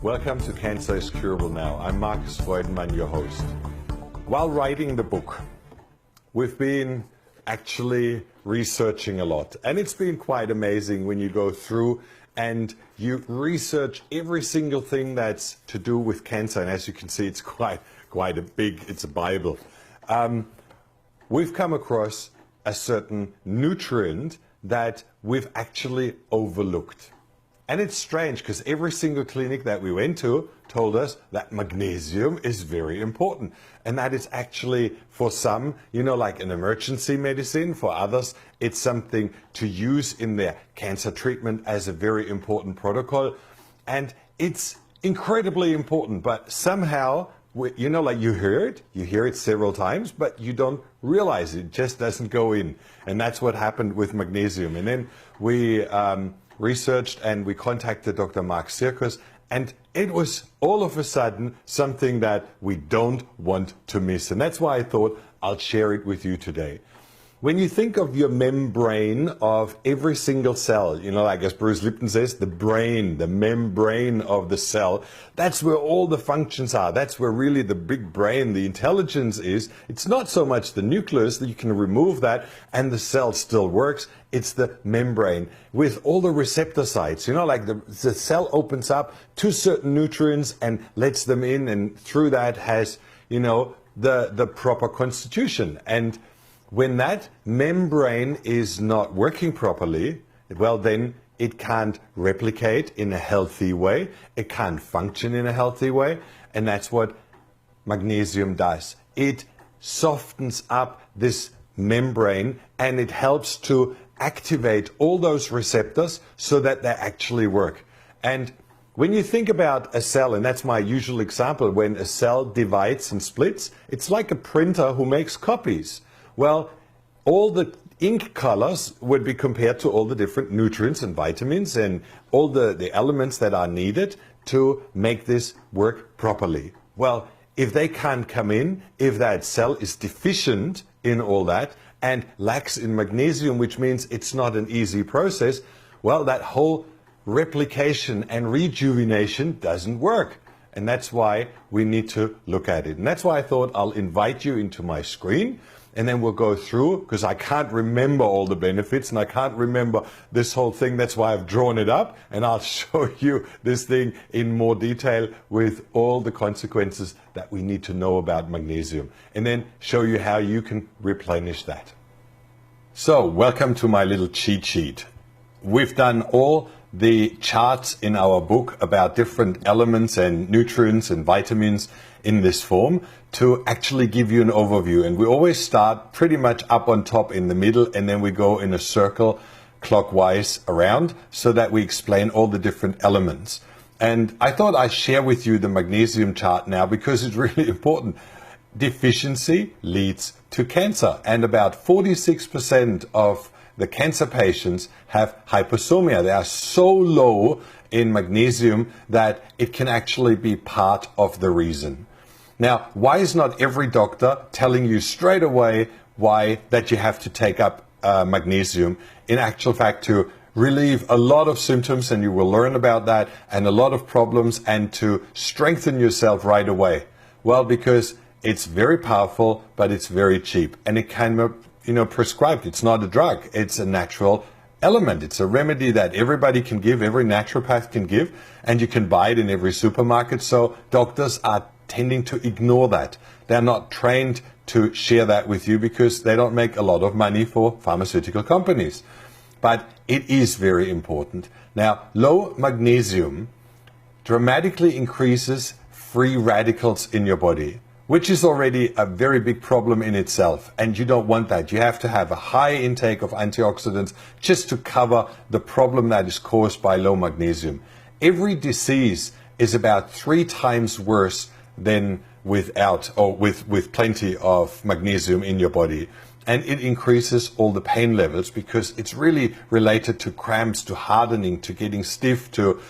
Welcome to Cancer is Curable Now. I'm Marcus Freudenmann, your host. While writing the book, we've been actually researching a lot. And it's been quite amazing when you go through and you research every single thing that's to do with cancer. And as you can see, it's quite it's a Bible. We've come across a certain nutrient that we've actually overlooked. And it's strange because every single clinic that we went to told us that magnesium is very important. And that is actually for some, like an emergency medicine. For others, it's something to use in their cancer treatment as a very important protocol. And it's incredibly important, but somehow, you hear it several times, but you don't realize it just doesn't go in. And that's what happened with magnesium. And then we researched and we contacted Dr. Mark Circus, and it was all of a sudden something that we don't want to miss. And that's why I thought I'll share it with you today. When you think of your membrane of every single cell, like as Bruce Lipton says, the brain, the membrane of the cell, that's where all the functions are. That's where really the big brain, the intelligence is. It's not so much the nucleus that you can remove that and the cell still works. It's the membrane with all the receptor sites, like the cell opens up to certain nutrients and lets them in, and through that has, the proper constitution. And when that membrane is not working properly, well, then it can't replicate in a healthy way. It can't function in a healthy way. And that's what magnesium does. It softens up this membrane and it helps to activate all those receptors so that they actually work. And when you think about a cell, and that's my usual example, when a cell divides and splits, it's like a printer who makes copies. Well, all the ink colors would be compared to all the different nutrients and vitamins and all the elements that are needed to make this work properly. Well, if they can't come in, if that cell is deficient in all that and lacks in magnesium, which means it's not an easy process, well, that whole replication and rejuvenation doesn't work. And that's why we need to look at it. And that's why I thought I'll invite you into my screen, and then we'll go through, because I can't remember all the benefits and I can't remember this whole thing. That's why I've drawn it up, and I'll show you this thing in more detail with all the consequences that we need to know about magnesium, and then show you how you can replenish that. So, welcome to my little cheat sheet. We've done all the charts in our book about different elements and nutrients and vitamins in this form to actually give you an overview. And we always start pretty much up on top in the middle, and then we go in a circle clockwise around so that we explain all the different elements. And I thought I'd share with you the magnesium chart now because it's really important. Deficiency leads to cancer, and about 46% of the cancer patients have hyposomia. They are so low in magnesium that it can actually be part of the reason. Now, why is not every doctor telling you straight away that you have to take up magnesium? In actual fact, to relieve a lot of symptoms, and you will learn about that, and a lot of problems, and to strengthen yourself right away. Well, because it's very powerful, but it's very cheap, and it can be prescribed. It's not a drug. It's a natural element. It's a remedy that everybody can give, every naturopath can give, and you can buy it in every supermarket. So doctors are tending to ignore that. They're not trained to share that with you because they don't make a lot of money for pharmaceutical companies. But it is very important. Now, low magnesium dramatically increases free radicals in your body, which is already a very big problem in itself. And you don't want that. You have to have a high intake of antioxidants just to cover the problem that is caused by low magnesium. Every disease is about 3 times worse than without, or with plenty of magnesium in your body. And it increases all the pain levels because it's really related to cramps, to hardening, to getting stiff, to,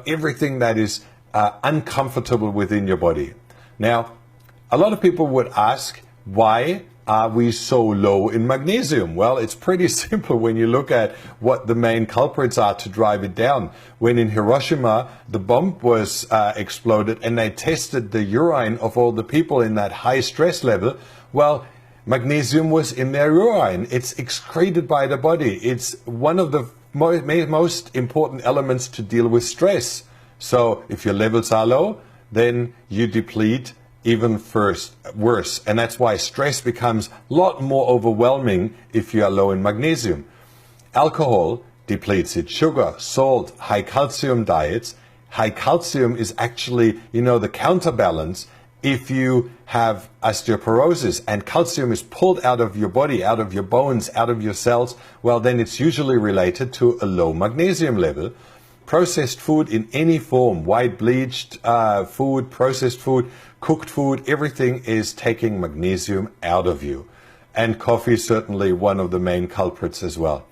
everything that is uncomfortable within your body. Now, a lot of people would ask, why are we so low in magnesium? Well, it's pretty simple when you look at what the main culprits are to drive it down. When in Hiroshima, the bomb was exploded and they tested the urine of all the people in that high stress level, well, magnesium was in their urine. It's excreted by the body. It's one of the most important elements to deal with stress. So if your levels are low, then you deplete even worse. And that's why stress becomes a lot more overwhelming if you are low in magnesium. Alcohol depletes it. Sugar, salt, high calcium diets. High calcium is actually, the counterbalance if you have osteoporosis and calcium is pulled out of your body, out of your bones, out of your cells. Well, then it's usually related to a low magnesium level. Processed food in any form, white bleached food, processed food, cooked food, everything is taking magnesium out of you. And coffee is certainly one of the main culprits as well.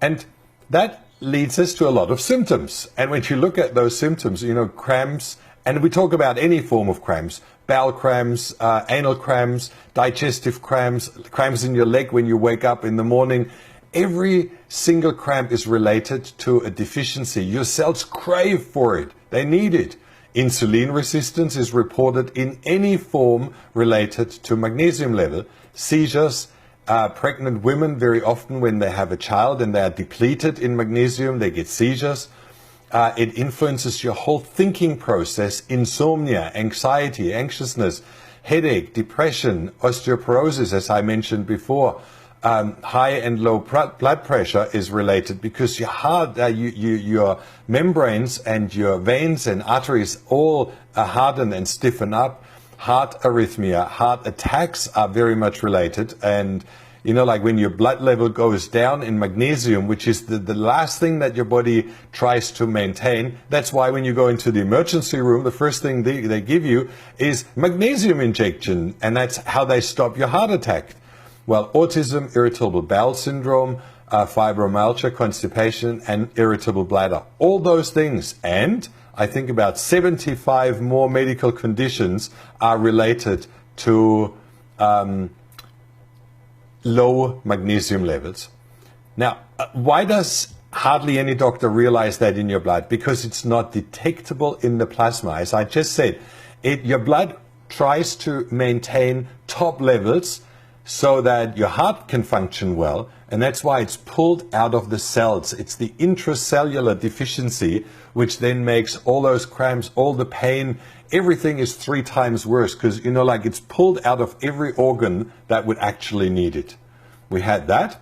And that leads us to a lot of symptoms. And when you look at those symptoms, cramps, and we talk about any form of cramps, bowel cramps, anal cramps, digestive cramps, cramps in your leg when you wake up in the morning. Every single cramp is related to a deficiency. Your cells crave for it. They need it. Insulin resistance is reported in any form related to magnesium level. Seizures, pregnant women, very often when they have a child and they are depleted in magnesium, they get seizures. It influences your whole thinking process, insomnia, anxiety, anxiousness, headache, depression, osteoporosis, as I mentioned before. High and low blood pressure is related because your heart, your membranes and your veins and arteries all harden and stiffen up. Heart arrhythmia, heart attacks are very much related. And, like when your blood level goes down in magnesium, which is the last thing that your body tries to maintain. That's why when you go into the emergency room, the first thing they give you is magnesium injection. And that's how they stop your heart attack. Well, autism, irritable bowel syndrome, fibromyalgia, constipation, and irritable bladder. All those things, and I think about 75 more medical conditions are related to low magnesium levels. Now, why does hardly any doctor realize that in your blood? Because it's not detectable in the plasma. As I just said, your blood tries to maintain top levels so that your heart can function well, and that's why it's pulled out of the cells. It's the intracellular deficiency, which then makes all those cramps, all the pain, everything is 3 times worse, because, it's pulled out of every organ that would actually need it. We had that.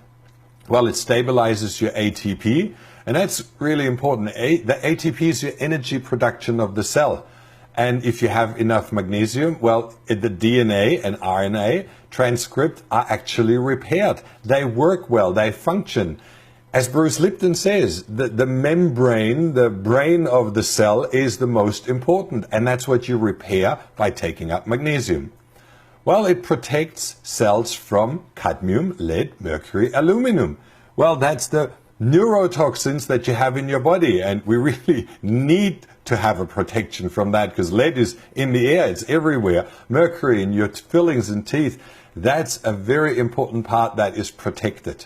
Well, it stabilizes your ATP, and that's really important. The ATP is your energy production of the cell. And if you have enough magnesium, well, the DNA and RNA transcript are actually repaired. They work well, they function. As Bruce Lipton says, the membrane, the brain of the cell is the most important, and that's what you repair by taking up magnesium. Well, it protects cells from cadmium, lead, mercury, aluminum. Well, that's the neurotoxins that you have in your body, and we really need to have a protection from that because lead is in the air, it's everywhere. Mercury in your fillings and teeth, that's a very important part that is protected.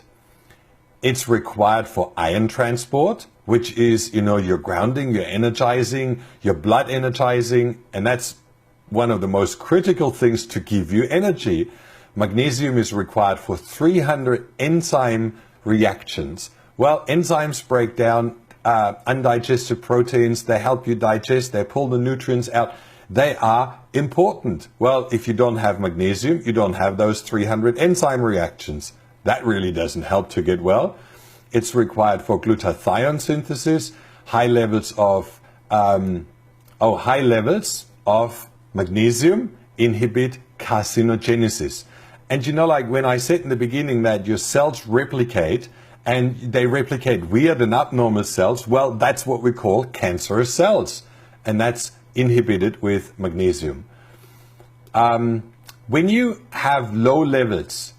It's required for ion transport, which is, your grounding, your energizing, your blood energizing, and that's one of the most critical things to give you energy. Magnesium is required for 300 enzyme reactions. Well, enzymes break down undigested proteins. They help you digest. They pull the nutrients out. They are important. Well, if you don't have magnesium, you don't have those 300 enzyme reactions. That really doesn't help to get well. It's required for glutathione synthesis. High levels of magnesium inhibit carcinogenesis. And when I said in the beginning that your cells replicate, and they replicate weird and abnormal cells, well, that's what we call cancerous cells. And that's inhibited with magnesium. When you have low levels,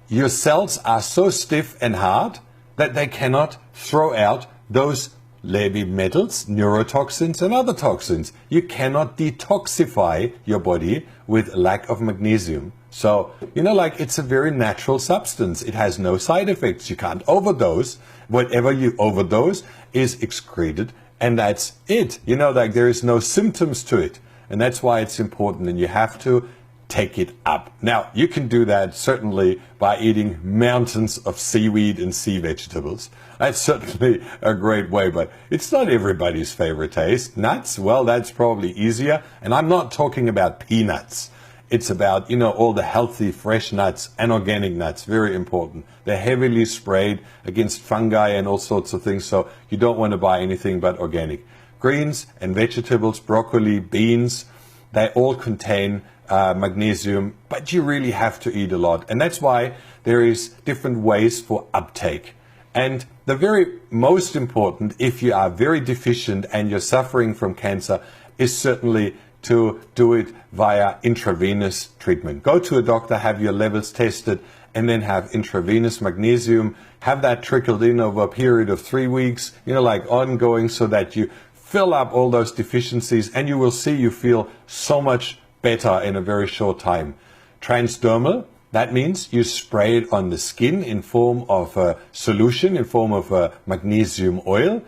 your cells are so stiff and hard that they cannot throw out those heavy metals, neurotoxins, and other toxins. You cannot detoxify your body with lack of magnesium. So, like it's a very natural substance. It has no side effects. You can't overdose. Whatever you overdose is excreted, and that's it. Like there is no symptoms to it. And that's why it's important, and you have to take it up. Now, you can do that certainly by eating mountains of seaweed and sea vegetables. That's certainly a great way, but it's not everybody's favorite taste. Nuts, well, that's probably easier. And I'm not talking about peanuts. It's about, all the healthy, fresh nuts and organic nuts. Very important. They're heavily sprayed against fungi and all sorts of things, so you don't want to buy anything but organic. Greens and vegetables, broccoli, beans, they all contain magnesium, but you really have to eat a lot. And that's why there is different ways for uptake. And the very most important, if you are very deficient and you're suffering from cancer, is certainly to do it via intravenous treatment. Go to a doctor, have your levels tested, and then have intravenous magnesium. Have that trickled in over a period of 3 weeks, like ongoing, so that you fill up all those deficiencies, and you will see you feel so much better in a very short time. Transdermal, that means you spray it on the skin in form of a solution, in form of a magnesium oil.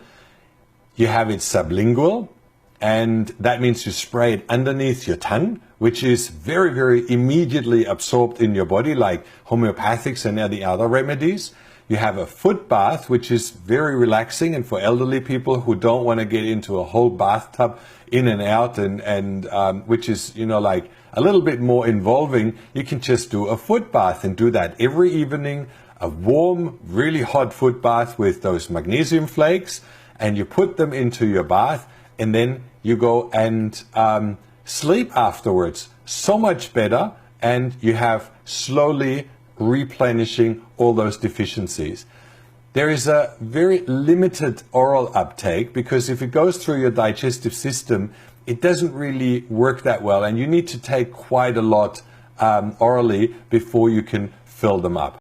You have it sublingual, and that means you spray it underneath your tongue, which is very, very immediately absorbed in your body, like homeopathics and the other remedies. You have a foot bath, which is very relaxing, and for elderly people who don't want to get into a whole bathtub in and out, and which is, like a little bit more involving, you can just do a foot bath and do that every evening, a warm, really hot foot bath with those magnesium flakes, and you put them into your bath, and then you go and sleep afterwards. So much better, and you have slowly replenishing all those deficiencies. There is a very limited oral uptake, because if it goes through your digestive system, it doesn't really work that well, and you need to take quite a lot orally before you can fill them up.